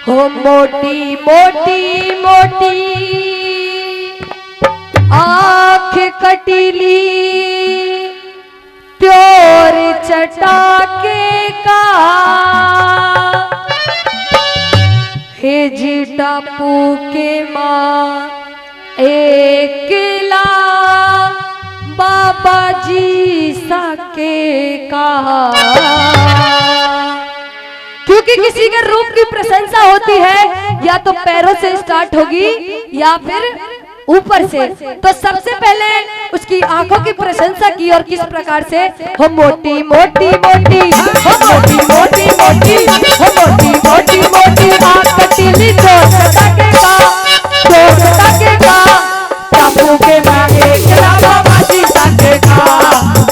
हो मोटी मोटी मोटी आँख कटीली प्योर चटाके का हे जी टापू के माँ एकला बाबा जी साके का। क्योंकि किसी के रूप की प्रशंसा होती है या तो पैरों से स्टार्ट होगी या फिर ऊपर से। तो सबसे पहले उसकी आंखों की प्रशंसा की और किस प्रकार से, हो मोटी मोटी मोटी, हो मोटी मोटी मोटी, हो मोटी मोटी मोटी आँख कटीली चोट सटाके का, चोट सटाके का। टापू के मैं एकला बाबा जी साके का,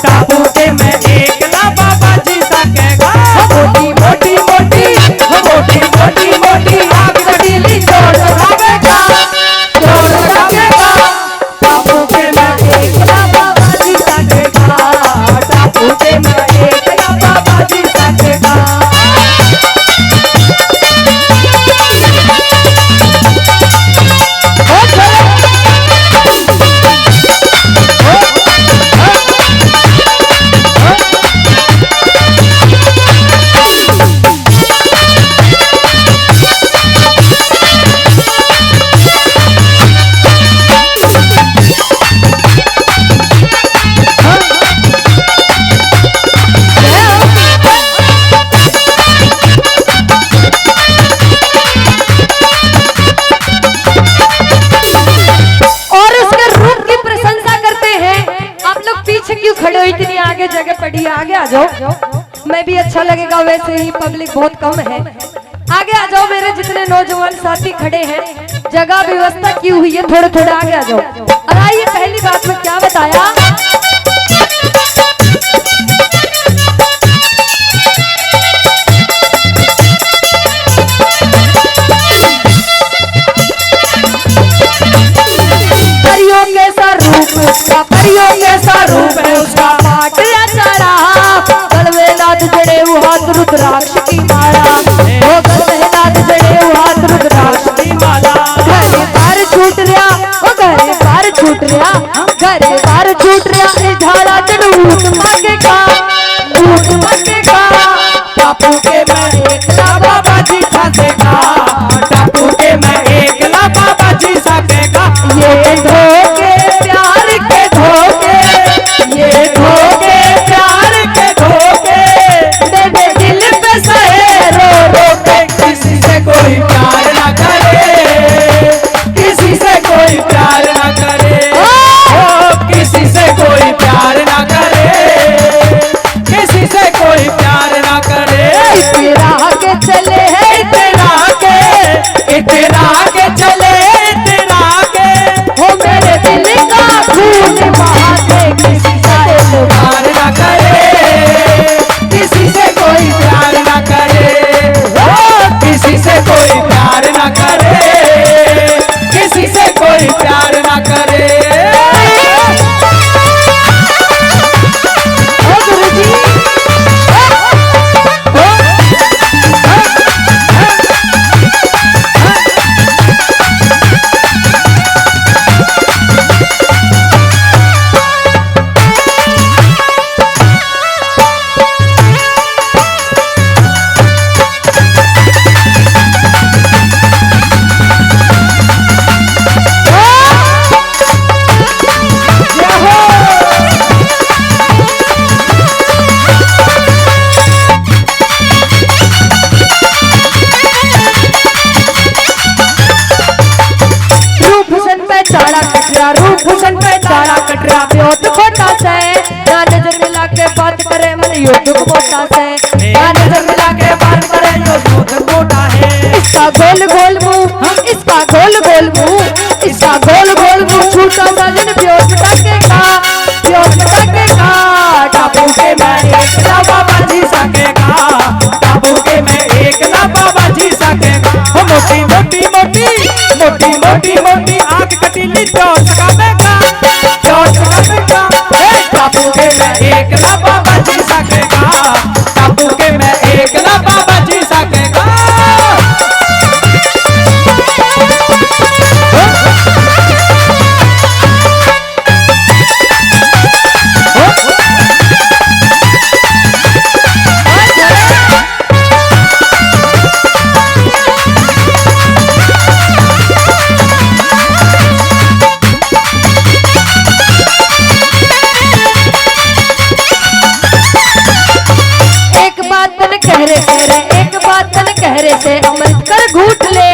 टापू के मैं एकला बाबा जी साके का। मोटी मोटी मोटी, हो मोटी मोटी मोटी आँख कटीली चोट सटाके का, चोट सटाके का। टापू के मैं एकला बाबा जी साके का, टापू के मैं एकला बाबा जी साके का। खड़े हो इतनी आगे जगह पड़ी, आगे आ जाओ। मैं भी अच्छा लगेगा, वैसे ही पब्लिक बहुत कम है। आगे आ जाओ, मेरे जितने नौजवान साथी खड़े हैं, जगह व्यवस्था की हुई है, थोड़े थोड़े आगे आ जाओ। और आइए, पहली बात में क्या बताया, परियों के सा रूप उसका, परियों के सा रूप है उसका, पाटिया चढ़ा गल में नाथ जड़े वो हाथ रुद्राक्ष की माला, वो गल में नाथ जड़े वो हाथ रुद्राक्ष की माला। घरे बार छूट रहा, वो घरे बार छूट रहा, घरे बार छूट रहा, झाड़ा चढ़ूट मांगे का, ऊट मांगे का। टापू के मैं एकला बाबा जी साके का, टापू के मैं एकला बाबा जी साके का। ये धोखे प्यार के धोखे, ये धोखे प्यार के धोखे, दे दे दिल पे सहे रो रो के। किसी से कोई प्यार ना करे, किसी से कोई प्यार ना करे, ओ किसी से कोई प्यार ना करे, किसी से कोई प्यार ना करे। इतना के चले है, इतना के, इतना के चले, इतना के, हो मेरे दिल का खून बहा दे। किसी से कोई प्यार ना करे, किसी से कोई प्यार ना करे, ओ किसी से कोई प्यार ना करे, किसी से कोई प्यार ना करे। ओ गुरुजी, रूप हुसन पे चारा कटरा प्योत खोटा से, ना नजर मिला के बात करे मन यो दुख मोटा से, ना नजर मिला के बात करे यो दुख मोटा है। इसका गोल गोल मुंह, इसका गोल गोल मुंह, इसका गोल गोल मुंह, छूटा सजन प्योत टाके का, प्योत टाके का। टापू के मैं एकला बाबा जी साके का, टापू के मैं एकला बाबा जी साके का। हो मोटी मोटी मोटी, मोटी मोटी मोटी आँख कटीली चोट सकावे का, चोट सकावे का। टापू के मैं एकला बाबा जी साके का, टापू के मैं एकला बाबा जी साके का। कर घूट ले,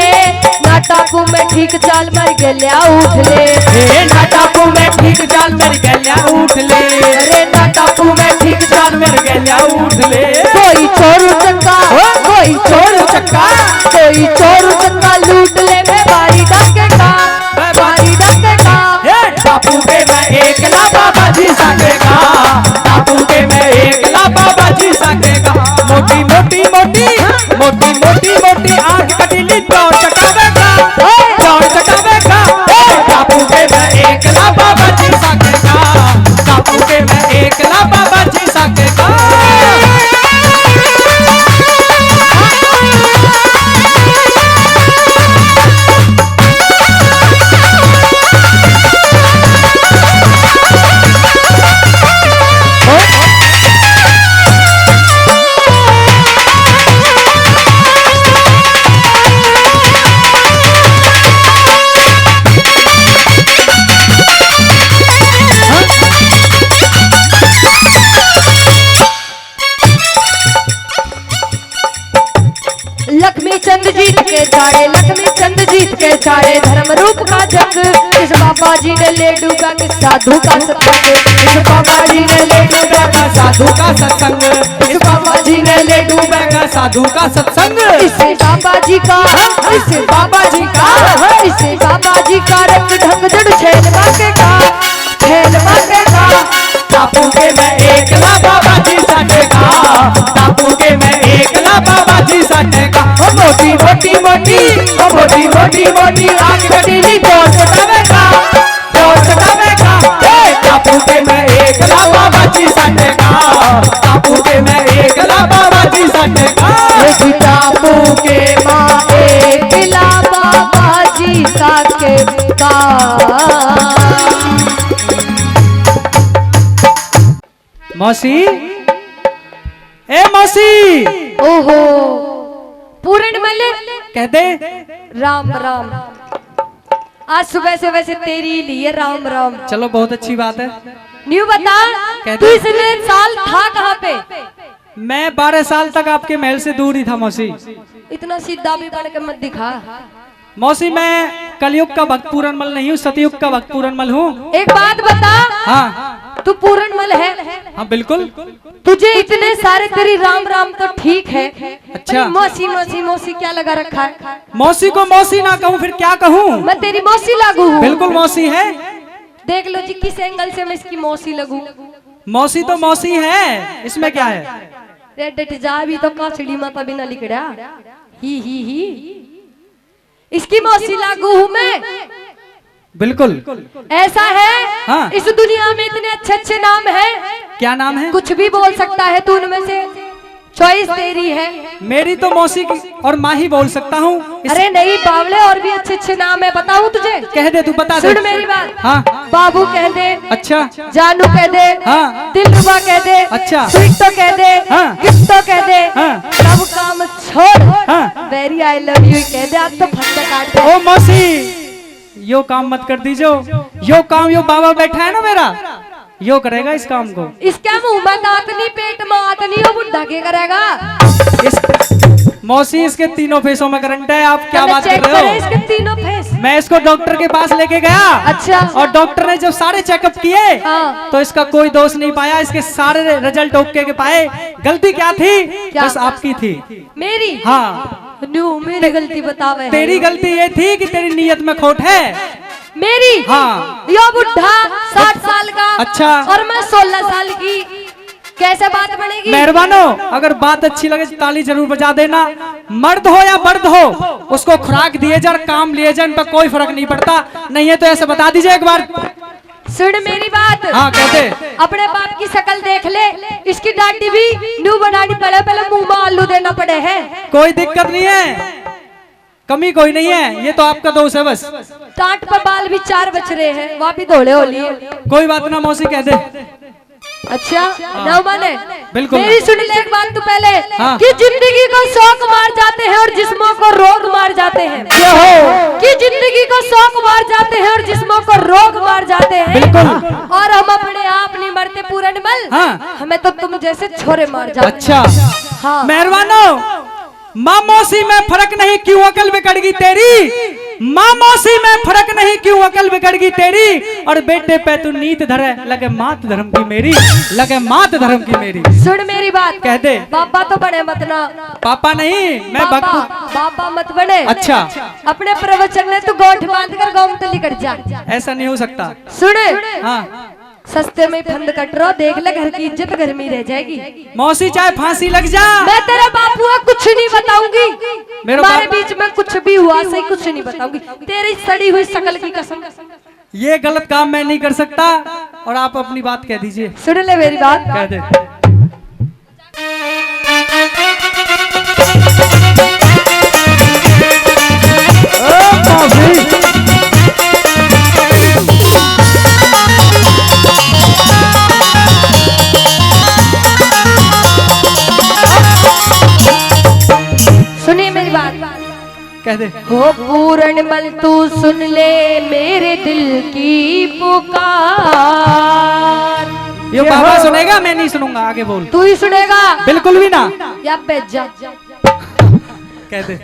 ना टापू में ठीक चाल मर गया उठ ले। ना टापू में ठीक चाल मर गया उठ ले, अरे ना टापू में ठीक चाल मर गया उठ ले। कोई चोर चक्का, कोई चोर चक्का, कोई चोर चक्का लूट ले मैं बारी डाके का, बारी डाके का। टापू के मैं एकला बाबा जी सकेगा, टापू के मैं एकला बाबा जी सकेगा। मोटी मोटी मोटी मोटी मोटी मोटी आंख कटीली चौड़ चटावेगा, चौड़ चटावेगा। टापू के मैं एकला बाबा जी सकेगा, टापू के मैं एकला बाबा जी सकेगा। लक्ष्मी चंद जीत के चाड़े, लक्ष्मी चंद जीत के चाड़े, धर्म रूप का जंग इस बाबा जी ने ले डूबा कि साधु का सत्संग, इस बाबा जी ने ले डूबा का साधु का सत्संग, इस बाबा जी ने ले डूबेगा साधु का सत्संग। इसे बाबा जी का, इसे बाबा जी का, इसे बाबा जी का रंग ढंग जड़ छेल बाके का, छेल बाके का। टापू के मैं एकला बाबा जी सटेगा, टापू के मैं एकला बाबा जी सटेगा। मोटी मोटी मोटी मोटी मोटी मोटी आंख कटीली चौड़ चटावेगा, चौड़ चटावेगा। टापू के मैं एकला बाबा जी सटेगा, टापू के मैं एकला बाबा जी सटेगा। टापू के माँ एकला बाबा जी साके का। मौसी, ए मौसी। ओहो पूर्णमल कह दे। राम राम। आज सुबह से वैसे तेरी लिए राम राम। चलो बहुत अच्छी बात है। न्यू बता, तू इतने साल था कहाँ पे? मैं 12 साल तक आपके महल से दूर ही था मौसी। इतना सीधा भी बन के मत दिखा मौसी। मैं कलयुग का भक्त पूरनमल नहीं हूँ, सतयुग का भक्त पूरनमल हूँ। एक बात बता। हाँ तू पूरनमल है? हाँ बिल्कुल। तुझे इतने सारे तेरी राम राम तो ठीक है। अच्छा मौसी मौसी मौसी क्या लगा रखा है? मौसी को मौसी ना कहूँ फिर क्या कहूँ? मैं तेरी मौसी लागू हूँ। बिल्कुल मौसी है। देख लो जी किस एंगल से मैं इसकी मौसी लगूं। मौसी तो मौसी है, इसमें क्या है? डट जा भी तो काचड़ी माता बिना लिखड़ा ही इसकी मौसी लागू हूँ मैं। बिल्कुल ऐसा है। हाँ। इस दुनिया में इतने अच्छे अच्छे नाम हैं। क्या नाम है? कुछ भी बोल सकता है तू, उनमें से चॉइस तेरी है। मेरी तो मौसी की और माँ ही बोल सकता हूँ। अरे नहीं बावले, और भी अच्छे अच्छे नाम है, बताऊँ तुझे? कह दे, तू बता दे। सुन मेरी बात। हाँ। बाबू कह दे। अच्छा। जानू कह दे। हाँ। दिलरुबा कह दे। अच्छा। स्वीट तो कह दे। हाँ। गिफ्ट तो कह दे। हाँ। सब काम छोड़। हाँ। वेरी आई लव यू कह दे। आज तो फटका काट दे। ओ मौसी, यो काम मत कर दीजो। यो काम यो बाबा बैठा है ना मेरा, यो करेगा इस काम को। इसके मुंह में दांत नहीं, पेट में आत नहीं, वो बुढ़ा के करेगा। मौसी इसके तीनों फेसों में करंट है। आप क्या बात कर रहे हो? इसके तीनों फेस। मैं इसको डॉक्टर के पास लेके गया। अच्छा। और डॉक्टर ने जब सारे चेकअप किए हाँ। तो इसका कोई दोष नहीं पाया। इसके सारे रिजल्ट ओके के पाए। गलती क्या थी? क्या? बस आपकी थी। मेरी? हाँ। न्यू मेरी गलती बतावे। तेरी गलती ये थी कि तेरी नीयत में खोट है। मेरी? हाँ। यो बुढ़ा 60 साल का। अच्छा। और मैं 16 साल की। कैसे बात बनेगी? मेहरबानो, अगर बात अच्छी लगे तो ताली जरूर बजा देना। मर्द हो या मर्द हो, उसको खुराक दिए जा, काम लिए जा, इन पर कोई फर्क नहीं पड़ता। नहीं है तो ऐसे बता दीजिए एक बार। सुन मेरी बात। हाँ कहते। अपने बाप की शक्ल देख ले। इसकी दाढ़ी भी न्यू बनानी पड़े, पहले मुंह में आलू देना पड़े है। कोई दिक्कत नहीं है, कमी कोई नहीं है, ये तो आपका दोष है बस। टाट पर बाल भी 4 बच रहे हैं, वहाँ भी धोले हो लिए। कोई बात ना मौसी, कह दे। अच्छा ना माने? बिल्कुल। मेरी सुन ले एक बात तू पहले। हाँ। कि जिंदगी को शौक मार जाते हैं और जिस्मों को रोग मार जाते हैं। कि जिंदगी को शौक मार जाते हैं और जिस्मों को रोग मार जाते हैं। बिल्कुल। और हम अपने आप नहीं मरते पूरनमल। हाँ। हमें तो तुम जैसे छोरे मार जाते। अच्छा। हाँ। मेहरबानो, माँ मौसी में फर्क नहीं क्यों अकल बिगड़ गई तेरी, माँ मौसी में फर्क नहीं क्यों अकल बिगड़ गई तेरी, और बेटे पे तू नीत धरे लगे मात धर्म की मेरी, लगे मात धर्म की मेरी। सुन मेरी बात, कह दे। पापा तो बने मत ना। पापा नहीं, मैं पापा, पापा मत बने। अच्छा, अपने प्रवचन में तू गोठ बांध कर गौमतली कर जा। ऐसा नहीं हो सकता। सुन, हाँ, सस्ते में फंद कट रहा, देख ले घर की इज्जत घर में रह जाएगी। मौसी चाहे फांसी लग जा, मैं तेरा बाप हुआ कुछ नहीं बताऊंगी, मेरा हमारे बीच में कुछ भी हुआ सही कुछ नहीं बताऊंगी, तेरी सड़ी हुई शकल की कसम। ये गलत काम मैं नहीं कर सकता, और आप अपनी बात कह दीजिए। सुन ले मेरी बात, कह दे। सुनिए मेरी बात, कह दे। हो पूर्ण मल तू सुन ले मेरे दिल की पुकार। ये बाबा सुनेगा, मैं नहीं सुनूंगा, आगे बोल। तू ही सुनेगा, बिल्कुल भी ना। या बेच जा। कह दे।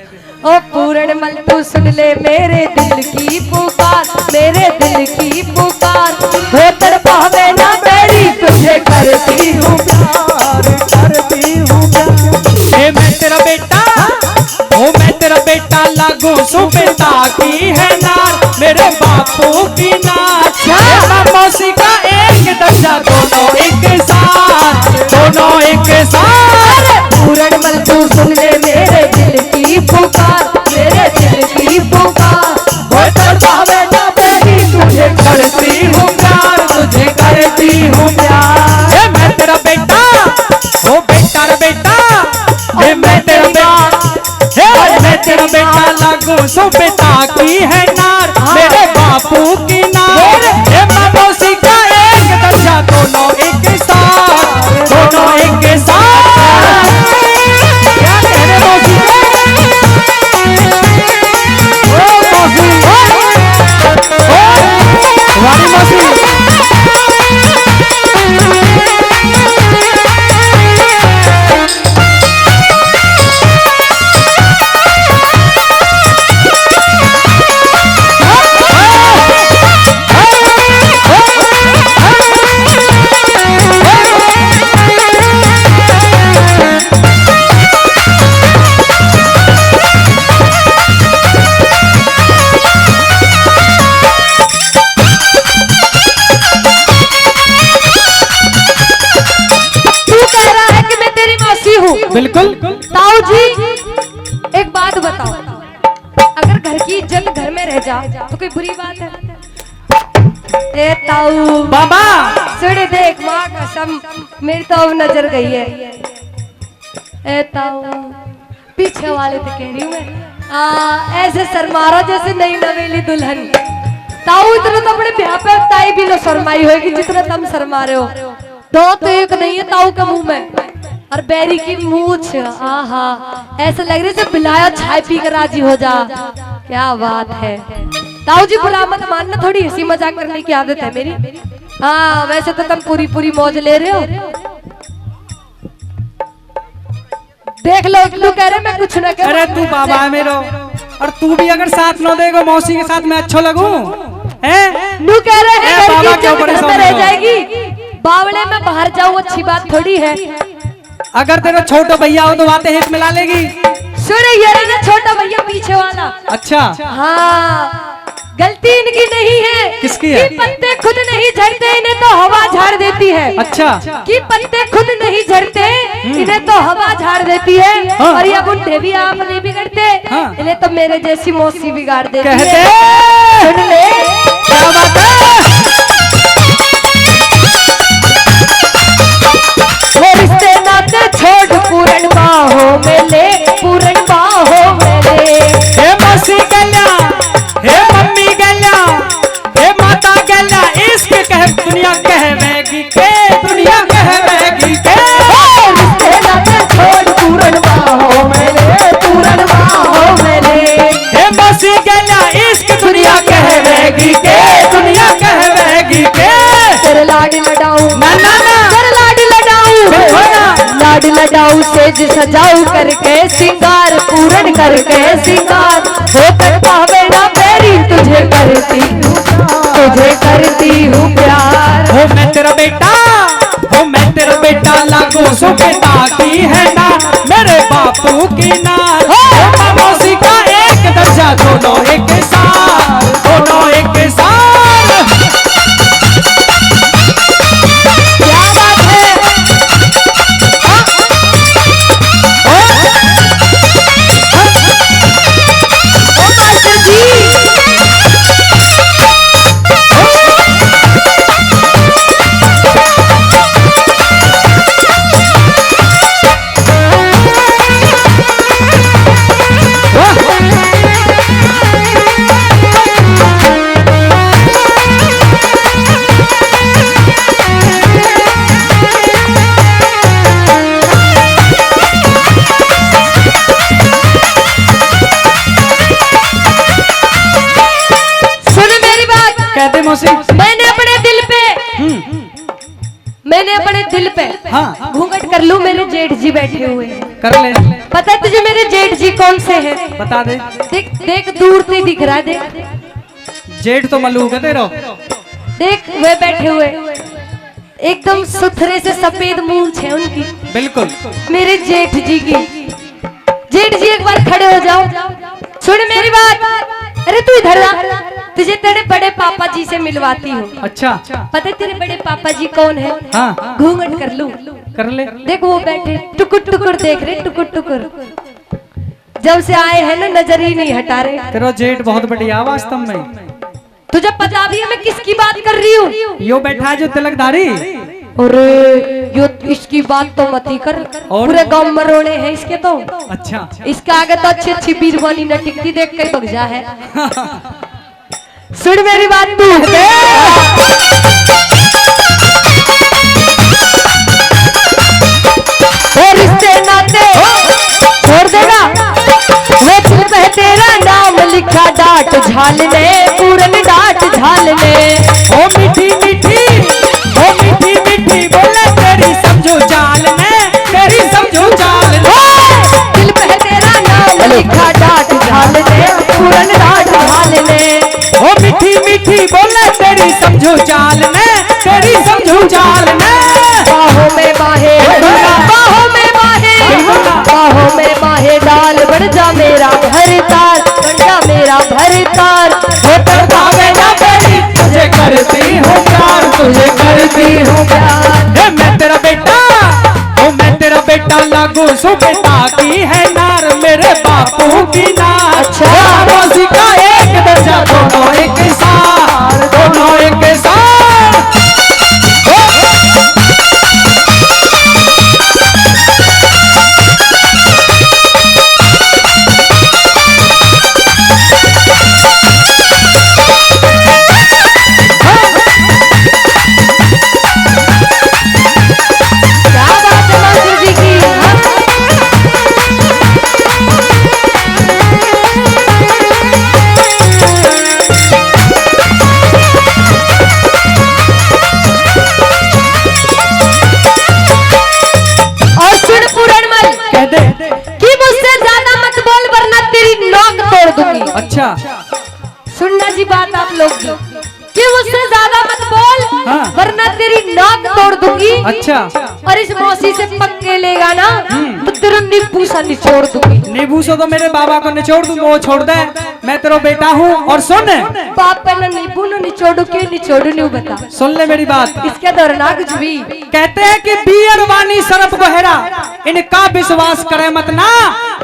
ओ पूर्ण मल तू सुन ले मेरे दिल की पुकार, मेरे दिल की पुकार, हो तड़पावे ना तेरी तुझे करती हूँ प्यार, करती हूँ प्यार। ए मैं तेरा बेटा, ओ मैं तेरा बेटा लागू सुबेटा की है नार, मेरे बापू की नाच, माँ मौसी का एक दर्जा, दोनों एक साथ, दोनों एक साथ। पूर्ण मल तू सुन ले मेरे दिल की पुकार, मेरे दिल की पुकार, हो तड़पावे ना तेरी तुझे करती हूँ प्यार, तुझे करती हूँ प्यार। ए मैं तेरा बेटा, ओ बेटा रे बेटा, ए मैं तेरा बेटा, ए मैं तेरा बेटा लागू सुबेटा की है नार, मेरे बापू की नार, ए माँ मौसी का एक दर्जा, दोनों एक साथ, दोनों एक साथ। क्या कह रहे मौसी? ओ मौसी, वाली मौसी। बिल्कुल। ताऊ जी एक बात बताओ, अगर घर की इज्जत घर में रह जा तो कोई बुरी बात है? ए ताऊ बाबा सुन देख, माँ कसम मेरी तो अब नजर गई है। ए ताऊ पीछे वाले तो कह रही हूँ मैं, ऐसे शर्मारा जैसे नई नवेली दुल्हन। ताऊ इतना तो अपने ब्याह पे ताई भी ना शर्माई होगी जितना तुम शर्मा रहे हो। दो तो एक नहीं है ताऊ के मुंह में, और बैरी की मूछ, आहा ऐसा लग रहा है जैसे बिलाया छाई पी कर राजी हो जा। क्या बात है ताऊ जी, बुरा मत मानना, थोड़ी हंसी मजाक करने की आदत है मेरी। हाँ वैसे तो तुम पूरी पूरी मौज ले रहे हो। देख लो तू कह रहे मैं कुछ ना कर। अरे तू बाबा है मेरो, और तू भी अगर साथ न देगा मौसी के साथ मैं अच्छो लगूं हैं? नू कह रहे हैं बाबा घर की क्यों इज्जत घर परेशान में रह हो? जाएगी, बावले में बाहर जाऊं अच्छी बात थोड़ी है। अगर तेरा छोटा भैया हो तो बातें हित मिला लेगी। सुन ये रहा छोटा भैया पीछे वाला। अच्छा हाँ गलती इनकी नहीं है। किसकी है? कि पत्ते खुद नहीं झड़ते इन्हें तो हवा झाड़ देती है। अच्छा कि पत्ते खुद नहीं झड़ते इन्हें तो हवा झाड़ देती है। हाँ। और ये बुढ़े भी आप नहीं बिगड़ते, हाँ। इन्हें तो मेरे जैसी मौसी बिगाड़ देती कहते है। सुन ले क्या बात है? वो रिश्ते नाते छोड़ पूरन बाहों में ले, पूरन बाहों में ले। हे मौसी गल्या, हे मम्मी गल्या, हे माता गल्या, इश्क कह दुनिया कहवेगी के, दुनिया कहवेगी के। रिश्ते नाते छोड़ पूरन बाहों में ले, पूरन बाहों में ले। हे मौसी गल्या, इश्क दुनिया कहवेगी के, दुनिया कहवेगी के। तेरे लाड लडाऊं ना ना ना, तेरे लाड लडाऊं, बिल्कुल ना। लाड लडाऊं से सेज सजाऊ करके सिंगार पूरन करके सिंगार हो तक पावे ना मेरी तुझे करती हूँ प्यार। हो मैं तेरा बेटा, हो मैं तेरा बेटा लागू सो बेटा की है ना मेरे बापू की ना। हो मौसी का एक दर्जा दोनों एक साथ, दोनों एक साथ। क्या बात है। ओ मास्टर जी मैंने अपने दिल पे हाँ। घूंघट कर लूं, मेरे जेठ जी बैठे हुए हैं। कर ले। पता है तुझे मेरे जेठ जी कौन से हैं? बता दे। देख देख दूर से दिख रहा है, देख जेठ तो मलूक है तेरा। देख वे बैठे हुए एकदम सुथरे से सफेद मूंछ है उनकी, बिल्कुल मेरे जेठ जी की। जेठ जी एक बार खड़े हो जाओ, सुन मेरी बात। अरे तू इधर आ, तुझे तेरे बड़े पापा जी से मिलवाती हूँ। अच्छा पता है तेरे बड़े पापा जी कौन है? हाँ। घूंघट कर लूं। कर ले। देख वो बैठे टुकुर टुकुर देख रहे, टुकुर टुकुर। जब से आए हैं ना नजर ही नहीं हटा रहे। तेरा जेठ बहुत बढ़िया वास्तव में। तुझे पता भी है मैं किसकी बात कर रही हूँ? यो बैठा है जो तिलकधारी। अरे यो इसकी बात तो मत ही कर, पूरे गांव में रोने हैं इसके तो। अच्छा इसका आगे तो अच्छी अच्छी बीरवानी न टिकती देख के भग जा है। सुन मेरी बात तू। और रिश्ते नाते छोड़ देगा, वो दिल पे तेरा नाम लिखा डाट झालने, पूरन डाट झालने। ओ मीठी मीठी, ओ मीठी मीठी बोले तेरी समझो चाल में, तेरी समझो चाल में। दिल पे तेरा नाम लिखा डाट झालने, पूरन डाट झालने। ओ मीठी मीठी बोले तेरी समझो चाल में, तेरी समझो चाल में। बाहों में बाहे, बाहों में बाहे, बाहों में बाहे डाल बढ़ जा मेरा भरतार, बढ़ जा मेरा भरतार। हो तड़पावे ना तेरी, तुझे करती हूँ प्यार, तुझे करती हूँ प्यार। ए मैं तेरा बेटा, ओ मैं तेरा बेटा लागू सो बेटा की है नार, मेरे बापू की नार। अच्छा। मौसी का एक दर्जा दोनों एक साथ, दोनों एक साथ। क्या बात है मास्टर जी की। और सुन पूरणमल, कह दे। कि मुझसे ज्यादा मत बोल वरना तेरी नोक तोड़ दूंगी। अच्छा सुनना जी बात आप लोग की, कि मुझसे ज्यादा मत बोल हाँ। वरना तेरी नाक तोड़ दूंगी। अच्छा। और इस मौसी से पक्के लेगा ना तो तेरा नींबू सा निचोड़ दूंगी। नींबू से तो मेरे बाबा को निचोड़ दूंगा, वो छोड़ दे, मैं तेरा बेटा हूँ। और सुन, बाप पे ना नींबू ना निचोड़ू, क्यों निचोड़ू नहीं बता। सुन ले मेरी बात। इसके दौरान कुछ भी कहते हैं कि बियर वानी सरप गहरा, इनका विश्वास करे मत ना,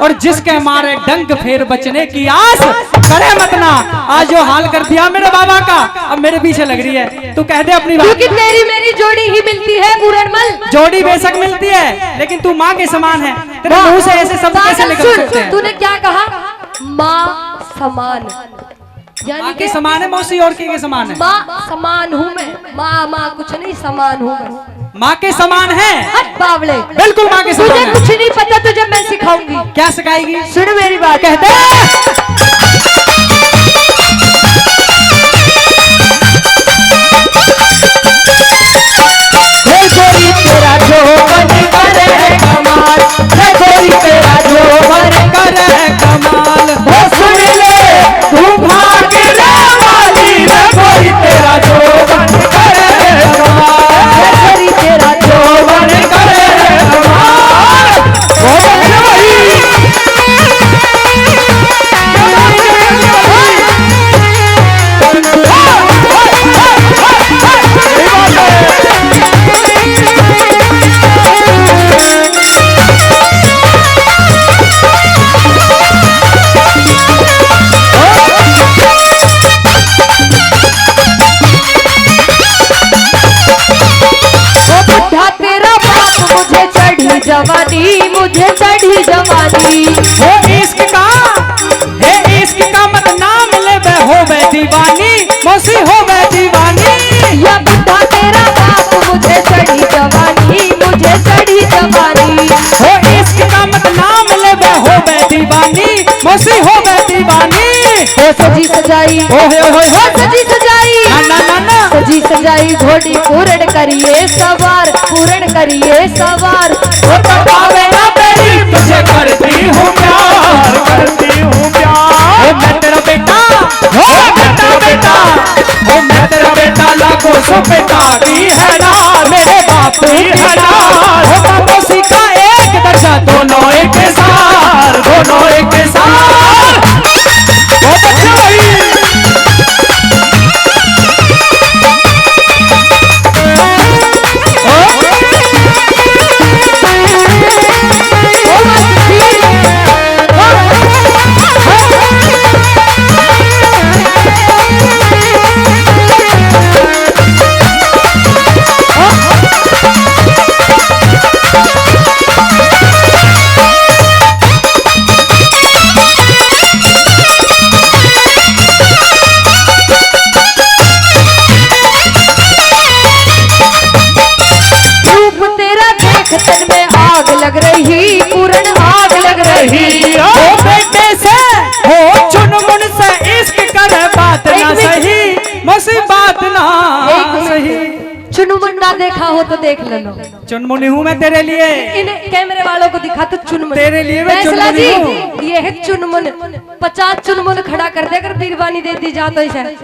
और जिसके मारे डंक फेर बचने की आस करे मत ना। आज जो हाल कर दिया मेरे बाबा का, अब मेरे पीछे लग रही है। तू कह दे अपनी बात। क्योंकि तेरी मेरी जोड़ी ही मिलती है पूरणमल। जोड़ी बेशक मिलती है, लेकिन तू माँ के समान है। तेरे मुंह से ऐसे शब्द कैसे निकल सकते हैं? तूने क्या कहा? माँ समान, यानी माँ के कि समान है मौसी, और के समान है? माँ समान हूँ मैं, माँ माँ कुछ नहीं, समान हूँ मैं। माँ के समान है, हट बावले। बिल्कुल माँ के समान तुझे है। कुछ नहीं पता, तुझे मैं सिखाऊंगी। क्या सिखाएगी? सुन मेरी बात। कहते तेरा जो बन करे कमाल, दीवानी मौसी हो गए दीवानी। या बुढ़ा तेरा बाप मुझे चढ़ी जवानी, मुझे चढ़ी जवानी। हो इश्क का मत नाम ले हो गए दीवानी मौसी हो गए दीवानी। हो सजी सजाई, हो सजी सजाई, ना ना ना सजी सजाई घोड़ी पूर्ण करिए सवार, पूर्ण करिए सवार। वो तो पावे ना तेरी तुझे करती हूँ प्यार, करती हूँ प्यार। ओ मैं तेरा बेटा, हो मैं तेरा बेटा, ओ मैं तेरा बेटा लाखों सौ बेटा की है ना, मेरे बापू की है ना। हो बापू सीखा एक दर्जा दोनों एक सार, दोनों एक सार। बहुत अच्छा भाई। तन में आग लग रही, पूर्ण आग लग रही। ओ बेटे से हो चुनमुन से इश्क करे बात ना सही, मौसी बात ना सही। चुनमुन ना देखा हो तो देख लो, चुनमुनी हूँ मैं तेरे लिए। इन कैमरे वालों को दिखा तो चुनमुन तेरे लिए मैं चुनमुनी हूँ। ये है चुनमुन, 50 चुनमुन खड़ा कर देकर दीवानी दे दी जाता है।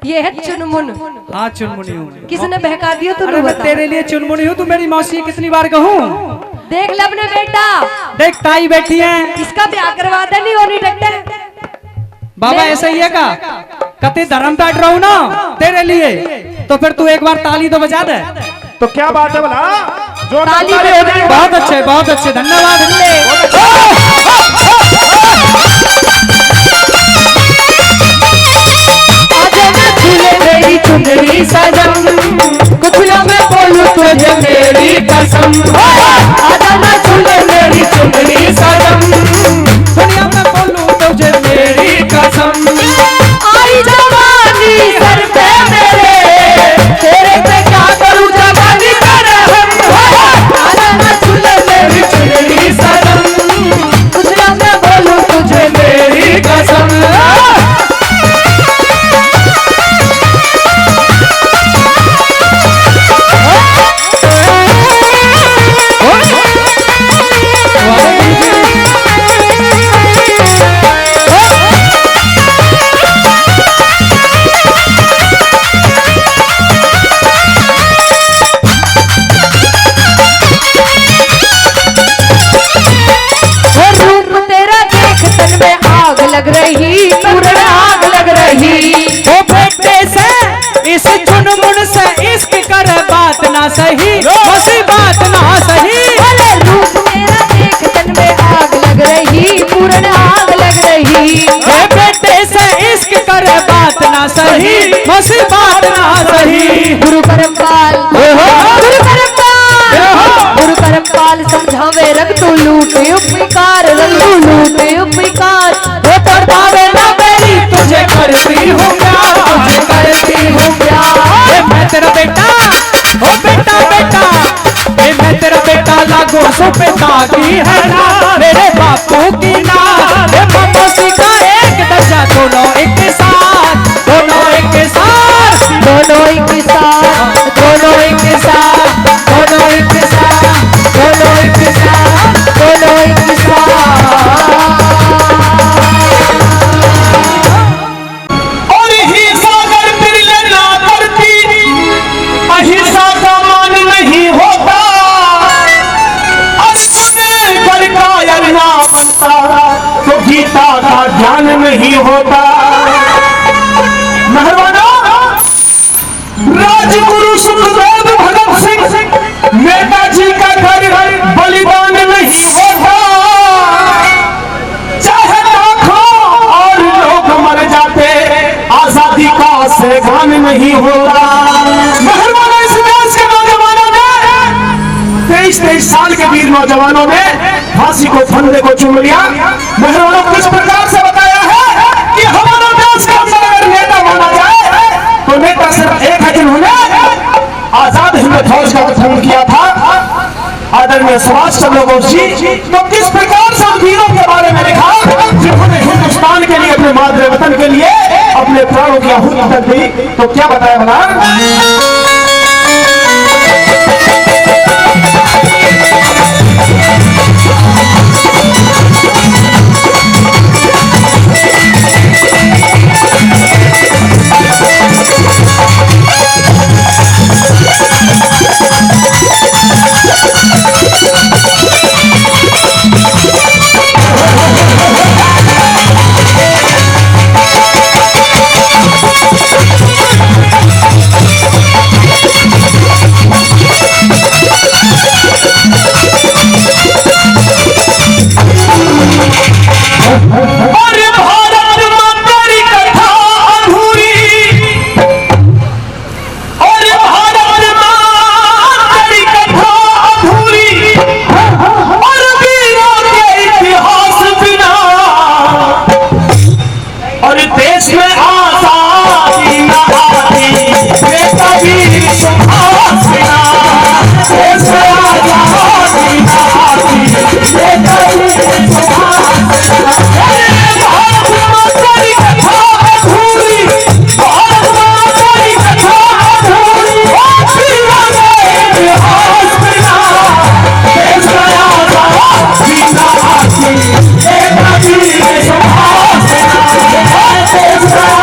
ये है चुनमुन। हाँ चुनमुनी हूँ। किसने बहका दिया तू? मैं तेरे लिए चुनमुनी हूँ। तू मेरी मौसी कितनी बार कहूँ? देख ले अपने बेटा, देख ताई बैठी है, इसका ब्याह करवा दे। नहीं होनी डटे बाबा ऐसा ही है का कते धर्म बैठ रहा हूँ ना तेरे लिए, तो फिर तू एक बार ताली तो बजा दे। तो क्या बात है बोला, जो ताली बहुत अच्छे, बहुत अच्छे, धन्यवाद। मेरी चुनरी सजन, कुछ ना मैं बोलूं तुझे मेरी कसम। आजा ना झूले मेरी चुनरी सजन, दुनिया में बोलूं तुझे मेरी कसम। आई जवानी सर पे मेरे, तेरे पे क्या करूं जवानी करे हम। आजा ना झूले मेरी चुनरी सजन, कुछ ना मैं बोलूं तुझे मेरी कसम। लग रही, पूर्ण आग लग रही। ओ बेटे से इस चुनमुन से इश्क कर बात ना सही, मौसी बात ना सही। अरे रूप मेरा देख तन में आग लग रही, पूर्ण आग लग रही। ओ बेटे से इश्क कर बात ना सही, मौसी बात ना सही। गुरु परमपाल, गुरु परमपाल, गुरु परमपाल समझावे रख तू लूटे उपकार, रंग तू लूटे उपकार। पावे ना मेरी तुझे करती हूँ प्यार, तुझे करती हूँ प्यार। मैं तेरा बेटा, ओ बेटा बेटा, मैं तेरा बेटा लागो सो बेटा की है ना, मेरे बापू की ना। बापू सीखा एक दर्जा दोनों एक साथ, दोनों एक साथ, दोनों एक साथ, दोनों एक साथ, दोनों एक साथ, दोनों एक साथ, दोनों एक साथ। अहिंसा का मान नहीं होता, असत्य कर कायर ना बनता, तो गीता का ध्यान नहीं होता। मेहरबाना राजगुरु सुखदेव भगत सिंह नेताजी का घर बलिदान नहीं होता, चाहे लाखों और लोग मर जाते, आजादी का सेगान नहीं होता। 23 साल के वीर नौजवानों ने फांसी को फंदे को चुन लिया। मेहरानों किस प्रकार से बताया है कि हमारा देश का अगर नेता बना आदरणीय सुभाष चंद्र बोस जी, तो किस प्रकार से उन वीरों के बारे में लिखा जिन्होंने हिंदुस्तान के लिए, अपने मातृ वतन के लिए अपने प्राणों की आहुति तक दी। तो क्या बताया भला? Let's go!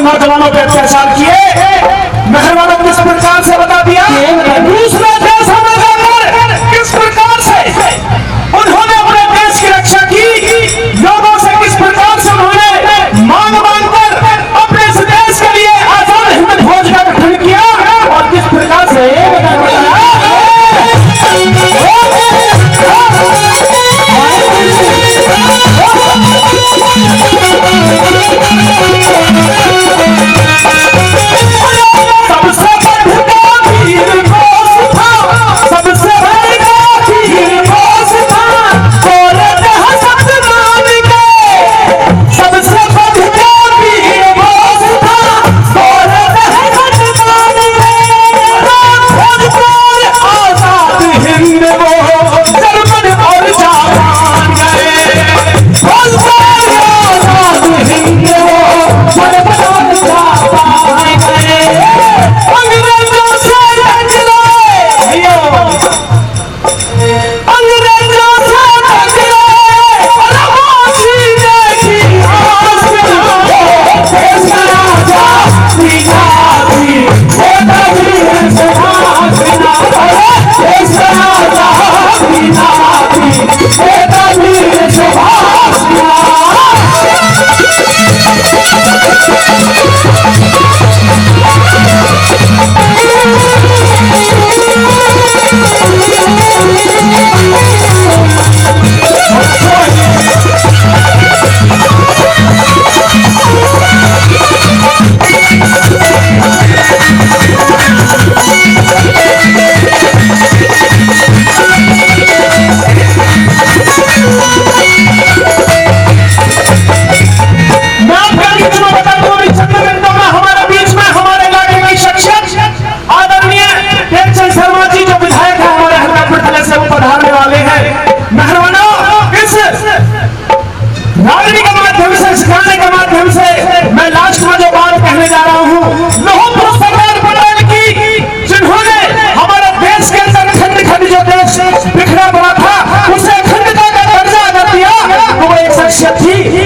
नौजवानों पे अत्याचार किए, मेहरबानों किस प्रकार से बता दिया। दूसरा देश हमें जाकर किस प्रकार से उन्होंने अपने देश की रक्षा की, लोगों से किस प्रकार से उन्होंने मांग मांगकर अपने इस देश के लिए आजाद हिंद फौज का गठन किया और किस प्रकार से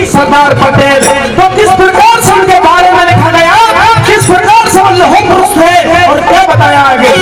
सरदार पटेल। तो किस प्रकार से उनके बारे में लिखा गया, किस प्रकार से वो लौह पुरुष थे और क्या बताया आगे।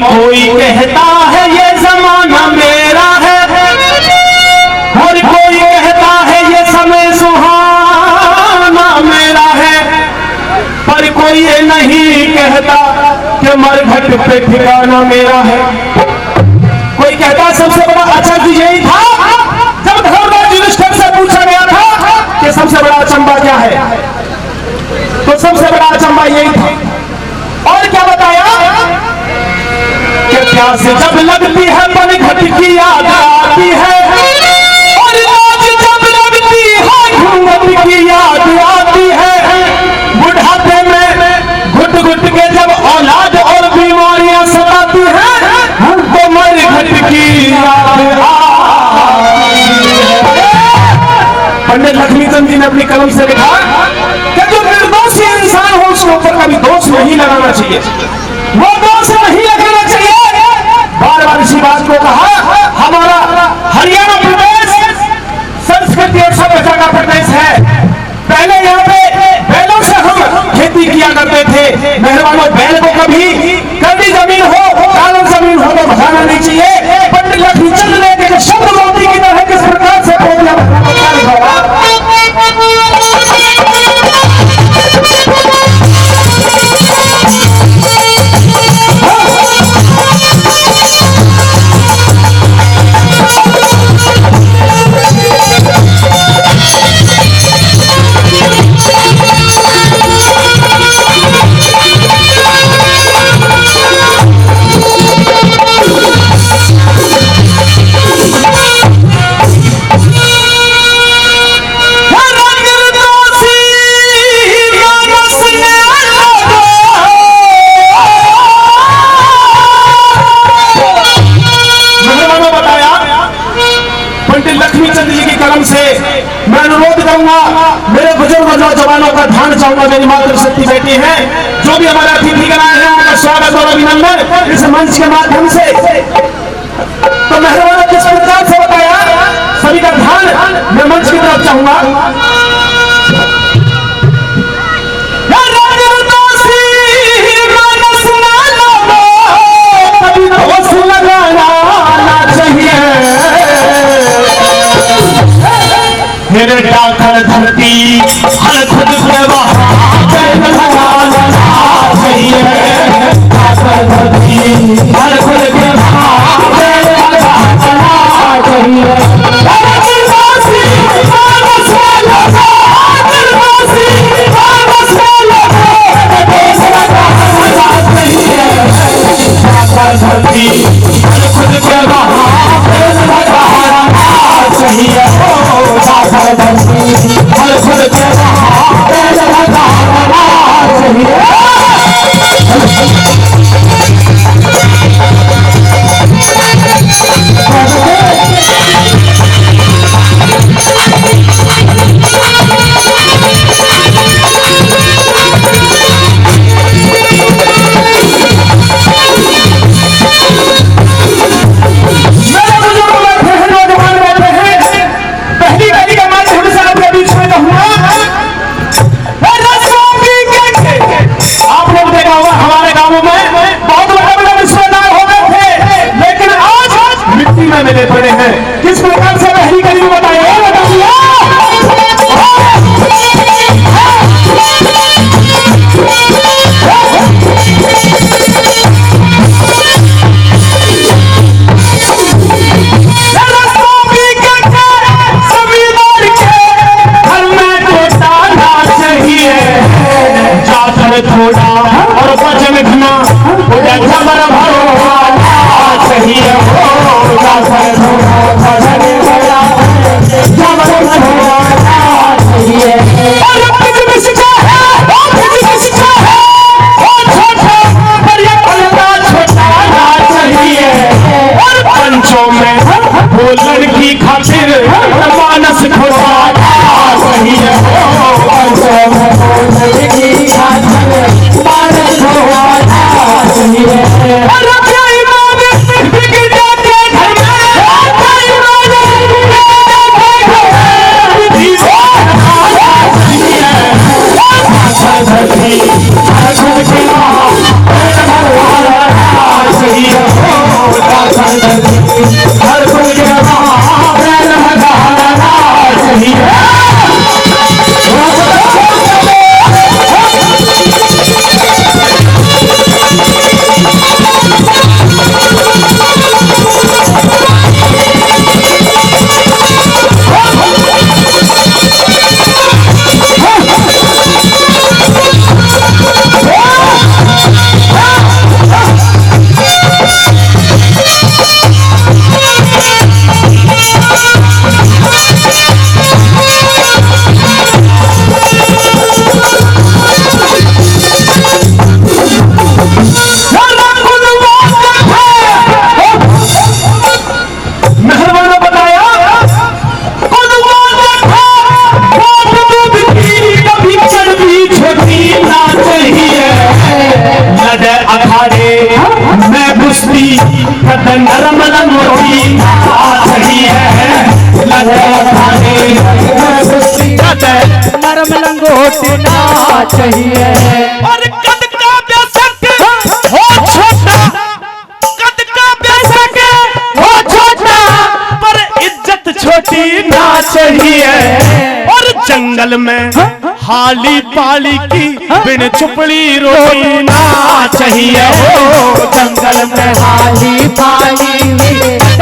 कोई कहता है ये जमाना मेरा है और कोई कहता है ये समय सुहाना मेरा है, पर कोई ये नहीं कहता कि मरघट पे ठिकाना मेरा है। कोई कहता सबसे बड़ा अचंभा यही था जब धर्मराज युधिष्ठिर से पूछा गया था कि सबसे बड़ा अचंभा क्या है, तो सबसे बड़ा अचंभा यही था। और क्या बताया कि प्यास जब लगती है पनघट की याद आती है, और लाज जब लगती है घूंघट की याद आती है, बुढ़ापे में घुट घुट के जब औलाद और बीमारियां सताती हैं तो मरघट की याद आती है। पंडित लक्ष्मीचंद जी ने अपनी कलम से लिखा कि जो निर्दोषी इंसान हो उसके ऊपर कभी दोष नहीं लगाना चाहिए, वो दोष नहीं लगाना चाहिए। बार बार इसी बात को कहा। हमारा हरियाणा प्रदेश संस्कृति और सभ्यता का प्रदेश है। पहले यहाँ पे बैलों से हम खेती किया करते थे। मेहरबानों, बैल को कभी कभी जमीन हो, कानून जमीन हो तो भगाना नहीं चाहिए। पंडित लक्ष्मीचंद ने एक शब्द मोती की तरह किस प्रकार से बोल दिया, मैं अनुरोध करूंगा, मेरे बुजुर्ग नौजवानों का ध्यान चाहूंगा। मेरी मातृशक्ति बेटी है, जो भी हमारे अतिथि आए हैं उनका स्वागत और अभिनंदन इस मंच के माध्यम से। तो मेहरबान किस प्रकार से बताया, सभी का ध्यान मैं मंच की तरफ चाहूंगा। मेरे डाकर धरती हर खुद पे वहाँ चाहिए, डाकर धरती हर खुद पे मिले पड़े हैं। किस प्रकार से पहली कड़ी में बताया थोड़ा और वचन घना चाहिए पंचों में वो लड़की खातिर मानस खोसा चाहिए, पंचों में वो लड़की खातिर मानस खोसा चाहिए। लगे अखाड़े मैं कुश्ती कद नरम लंगोटी चाहिए लगे अखाड़े मैं कुश्ती कद नरम लंगोटी ना चाहिए। और कद का बेशक हो छोटा, कद का बेशक हो छोटा, पर इज्जत छोटी ना चाहिए। और जंगल में हाली पाली की बिन छुपड़ी रोटी ना चाहिए। हो जंगल में हाली पाली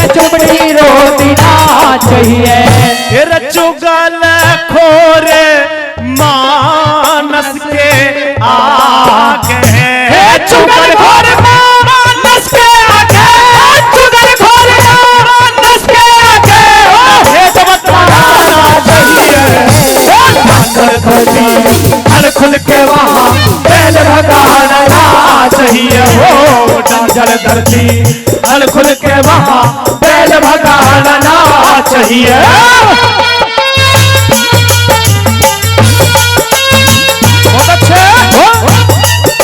चुपड़ी रोटी ना चाहिए। तेरा चुगल खोरे मानस के आगे, चुगल खोरे मानस के आगे, चुगल खोरे मानस के आगे हे चमत्कार चाहिए। हर खुल के वहाँ बैल भगाना चाहिए। हो डांजर धरती हर खुल के वहाँ बैल भगाना चाहिए। बहुत अच्छे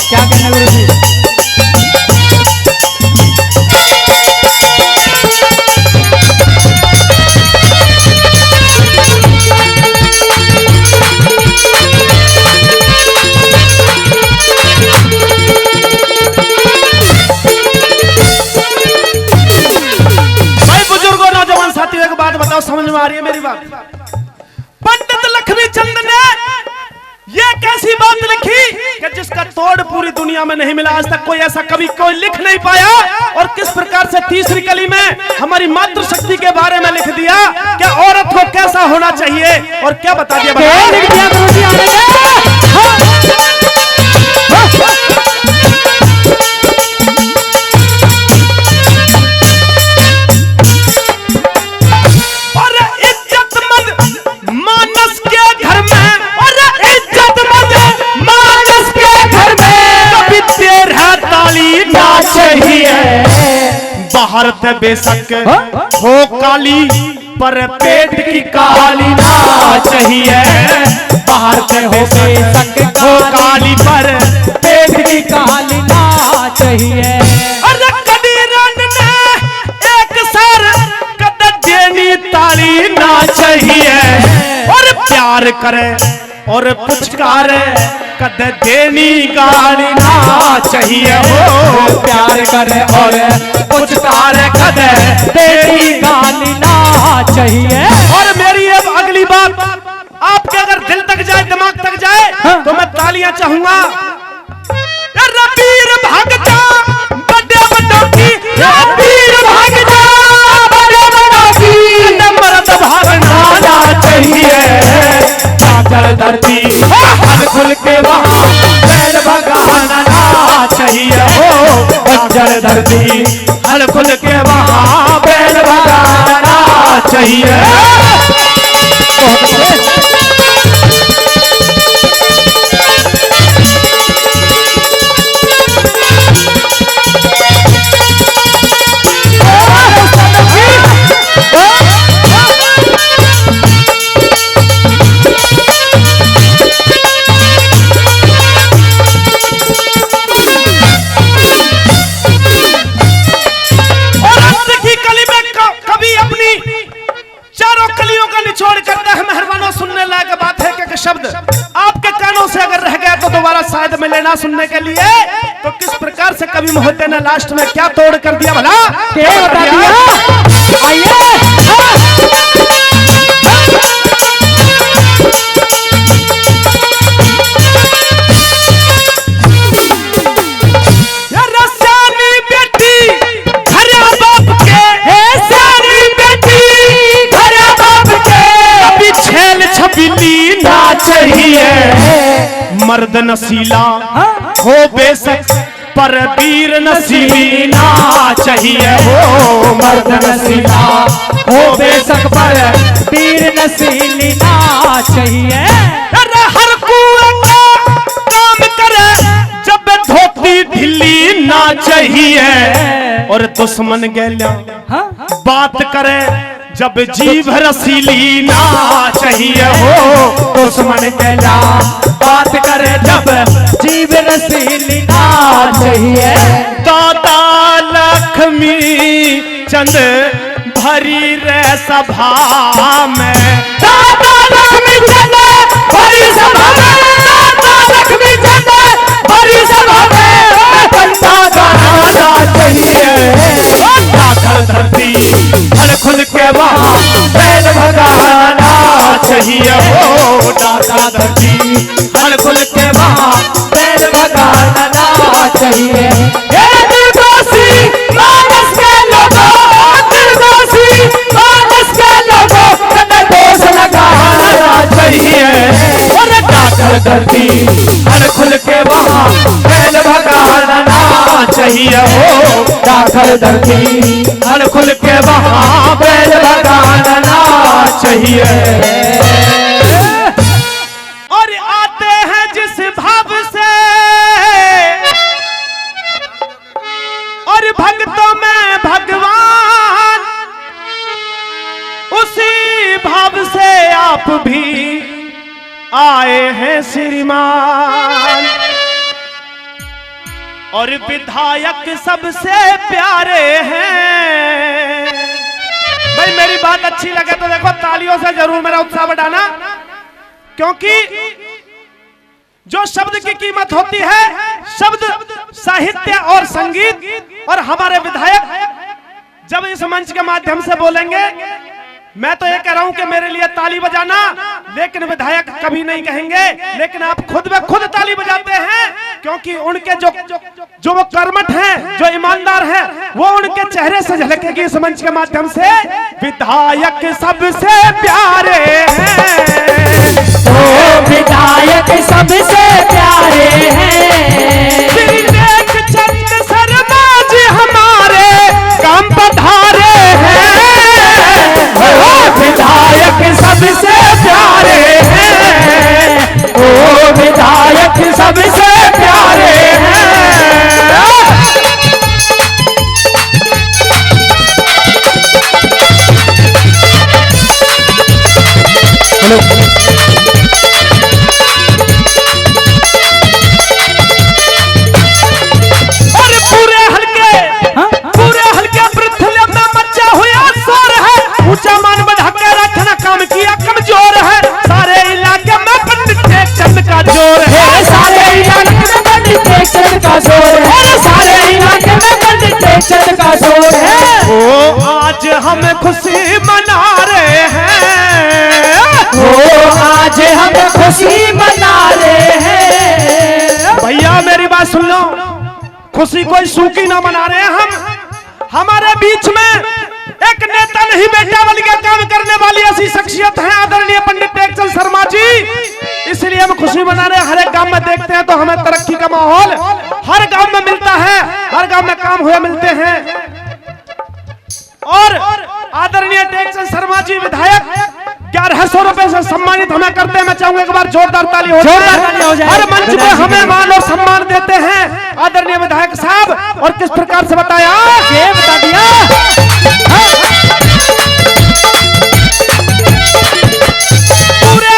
क्या कहना गुरु जी? समझ में आ रही है मेरी बात? पंडित लक्ष्मी चंद ने ये कैसी बात लिखी कि जिसका तोड़ पूरी दुनिया में नहीं मिला, आज तक कोई ऐसा कवि कोई लिख नहीं पाया। और किस प्रकार से तीसरी कली में हमारी मातृशक्ति के बारे में लिख दिया कि औरत को कैसा होना चाहिए और क्या बता दिया। बाहर थे बेशक हो काली पर पेट की काली ना चाहिए। बाहर थे हो बेशक हो काली पर पेट की काली ना चाहिए। अरे कदी रन ने एक सर कद देनी ताली ना चाहिए। और प्यार करे और पुचकारे कद देनी गाली ना चाहिए। हो प्यार करे और पुचकारे कद देनी गाली ना चाहिए। और मेरी अब अगली बात आपके अगर दिल तक जाए दिमाग तक जाए तो मैं तालियां चाहूंगा। वीर भागता बड़े बड़ों की, वीर भागता बड़े बड़ों की, मर्द भागना ना चाहिए। धरती हर खुल के वहाँ बैल भगाना ना चाहिए। हो बंजर धरती हर खुल के वहाँ बैल भगाना ना चाहिए। शब्द आपके कानों से अगर रह गया तो दोबारा शायद में लेना सुनने के लिए। तो किस प्रकार से कवि महोदय ने लास्ट में क्या तोड़ कर दिया भला? क्या बता दिया? आइए चाहिए। मर्द नसीला हो बेशक पर वीर नसीली ना चाहिए। हो मर्द नसीला हो बेशक पर वीर नसीली ना चाहिए। हर कुआं का काम करे जब धोती ढीली ना चाहिए। और दुश्मन गैल्या बात करे जब जीभ रसीली ना चाहिए। हो दुश्मन गैल्या बात करे जब जीभ रसीली ना चाहिए। चंद भरी रे सभा में, दादा लक्ष्मी चंद भरी सभा में, दादा लक्ष्मी चंद भरी सभा में बंदा गाना चाहिए। दाखल धरती धड़ खुल के वहाँ बैल भगाना चाहिए। ओ दादा धरती धड़ खुल के वहाँ बैल भगाना चाहिए। निर्दोषी मानस के लोगों, निर्दोषी मानस के लोगों का दोष लगाना चाहिए। और दाखल धरती धड़ खुल के वहाँ बैल भगाना चाहिए। ओ दाखल धरती धड़ खुल के वहाँ बैल भगाना चाहिए। और आते हैं जिस भाव से और भक्तों में भगवान, उसी भाव से आप भी आए हैं श्रीमान। और विधायक सबसे प्यारे हैं। भाई मेरी बात अच्छी लगे तो देखो तालियों से जरूर मेरा उत्साह बढ़ाना, क्योंकि जो शब्द की कीमत होती है, शब्द, साहित्य और संगीत, और हमारे विधायक जब इस मंच के माध्यम से बोलेंगे, मैं तो ये कह रहा हूं कि मेरे लिए ताली बजाना, लेकिन विधायक कभी नहीं कहेंगे, लेकिन आप खुद ब खुद ताली बजाते हैं, क्योंकि उनके जो वो कर्मठ हैं, जो ईमानदार हैं, वो उनके चेहरे से झलकेगी इस मंच के माध्यम से। विधायक सबसे प्यारे हैं, ओ विधायक सबसे प्यारे हैं। श्री नेक चंद शर्मा जी हमारे काम पधारे हैं। विधायक सबसे प्यारे हैं, ओ विधायक सबसे प्यारे हैं। पूरे हल्के पृथ्वी में मचा हुआ शोर है। ऊंचा मान बढ़ा के रखना काम किया कमजोर है। सारे इलाके में पंडित टेक चंद का जोर है। सारे इलाके में पंडित टेक चंद का जोर है। सारे इलाके में पंडित टेक चंद का जोर है। ओ आज हम खुशी मना रहे हैं। ओ आज हम खुशी मना रहे हैं। भैया मेरी बात सुन लो, खुशी कोई सूखी ना मना रहे हैं हम। हमारे बीच में एक नेता नहीं बेटा बन के काम करने वाली ऐसी शख्सियत है आदरणीय पंडित टेकचंद शर्मा जी, इसलिए हम खुशी मना रहे हैं। हर एक गांव में देखते हैं तो हमें तरक्की का माहौल हर गांव में मिलता है, हर गांव में काम हुए मिलते हैं। और आदरणीय टेकचंद शर्मा जी विधायक 1100 रुपए से सम्मानित हमें करते हैं। मैं चाहूंगा एक बार जोरदार ताली हो जाए। हर मंच पे हमें मान और सम्मान देते हैं आदरणीय विधायक साहब। और किस प्रकार से बताया, ये बता दिया। पूरे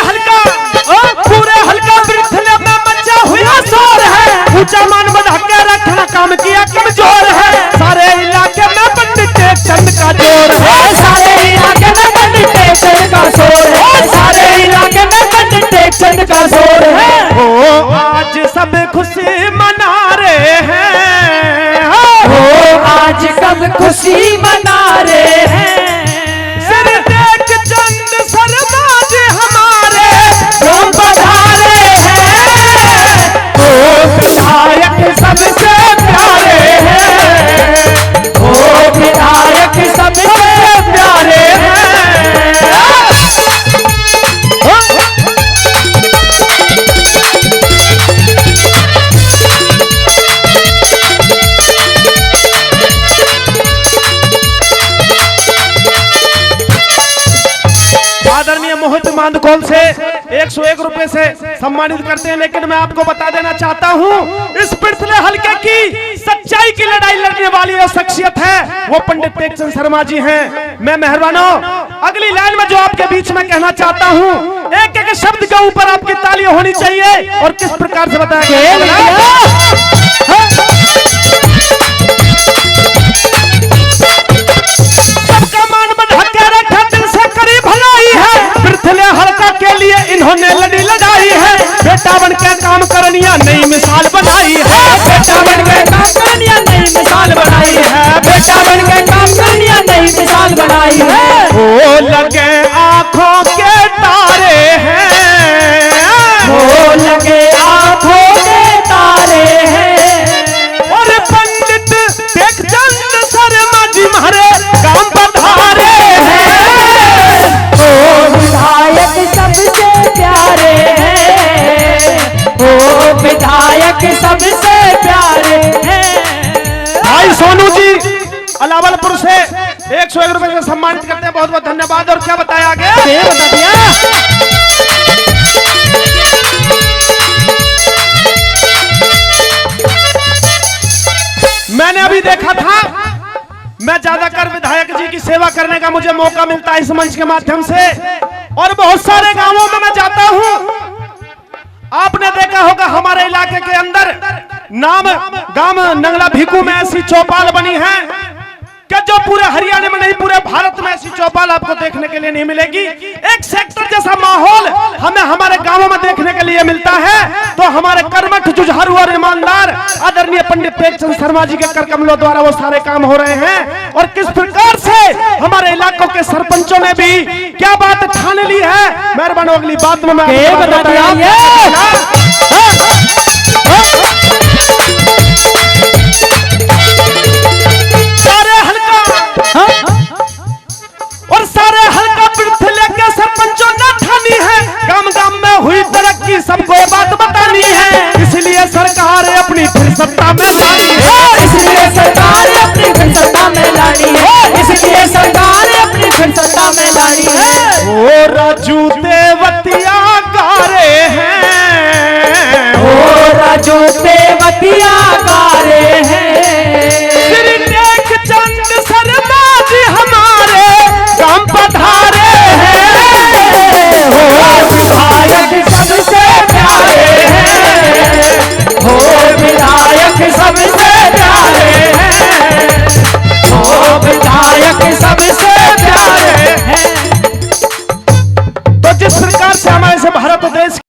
हल्का पृथ्वी में मचा हुआ शोर है। ऊंचा मान बढ़ा के रखना काम किया कमजोर है। सारे इलाके में पंडित टेकचंद का जोर है। सारे इलाके में पंडित टेक चंद का जोर है। सारे इलाके में पंडित टेक चंद का जोर है। ओ आज सब खुशी मना रहे हैं। ओ आज सब खुशी मना रहे हैं। श्री टेक चंद शर्मा जी हमारे हम पधारे हैं। ओ विधायक सबसे प्यारे हैं। ओ विधायक सबसे प्यारे हैं। आदरणीय मोहित मांदकोल से 101 रुपए से सम्मानित करते हैं। लेकिन मैं आपको बता देना चाहता हूं, इस पिछले हल्के की सच्चाई की लड़ाई लड़ने वाली जो शख्सियत है वो पंडित टेकचंद शर्मा जी हैं। मैं मेहरबानों अगली लाइन में जो आपके बीच में कहना चाहता हूं, एक एक शब्द के ऊपर आपकी तालियां होनी चाहिए। और किस प्रकार से बताया गया, सबसे प्यारे हैं। भाई सोनू जी अलावलपुर से 101 रुपए से सम्मानित करते हैं, बहुत बहुत धन्यवाद। और क्या बताया आगे? ये बता दिया। मैंने अभी देखा था, मैं ज्यादातर विधायक जी की सेवा करने का मुझे मौका मिलता है इस मंच के माध्यम से, और बहुत सारे गांवों में मैं जाता हूं। आपने देखा होगा हमारे इलाके के अंदर गांव नंगला भीकू में ऐसी चौपाल बनी है कि जो पूरे हरियाणा में नहीं पूरे भारत में ऐसी चौपाल आपको देखने के लिए नहीं मिलेगी। एक सेक्टर जैसा माहौल हमें हमारे गांवों में देखने के लिए मिलता है। तो हमारे कर्मठ जुझारू और ईमानदार आदरणीय पंडित प्रेमचंद शर्मा जी के कर कमलों द्वारा वो सारे काम हो रहे हैं। और किस प्रकार से हमारे इलाकों के सरपंचों ने भी क्या बात ठान ली है, मेहरबानी अगली बात में मैं बता दिया। और सारे हल्का वृद्ध लेके सरपंचों ने ठानी है, गांव गांव में हुई तरक्की सबको ये बात बतानी है। इसलिए सरकार अपनी फिर सत्ता में लानी है, इसलिए सरकार अपनी फिर सत्ता में लानी है, इसलिए सरकार अपनी फिर सत्ता में लानी है। ओ राजू देवतिया गा रहे हैं, ओ राजू देवतिया गा रहे हैं। श्री टेक चंद शर्मा जी हमारे गांव पधारे हैं। हो विधायक सबसे प्यारे हैं, हो विधायक सबसे प्यारे हैं, हो विधायक सबसे प्यारे हैं। तो जिस प्रकार से हमारे से भारत देश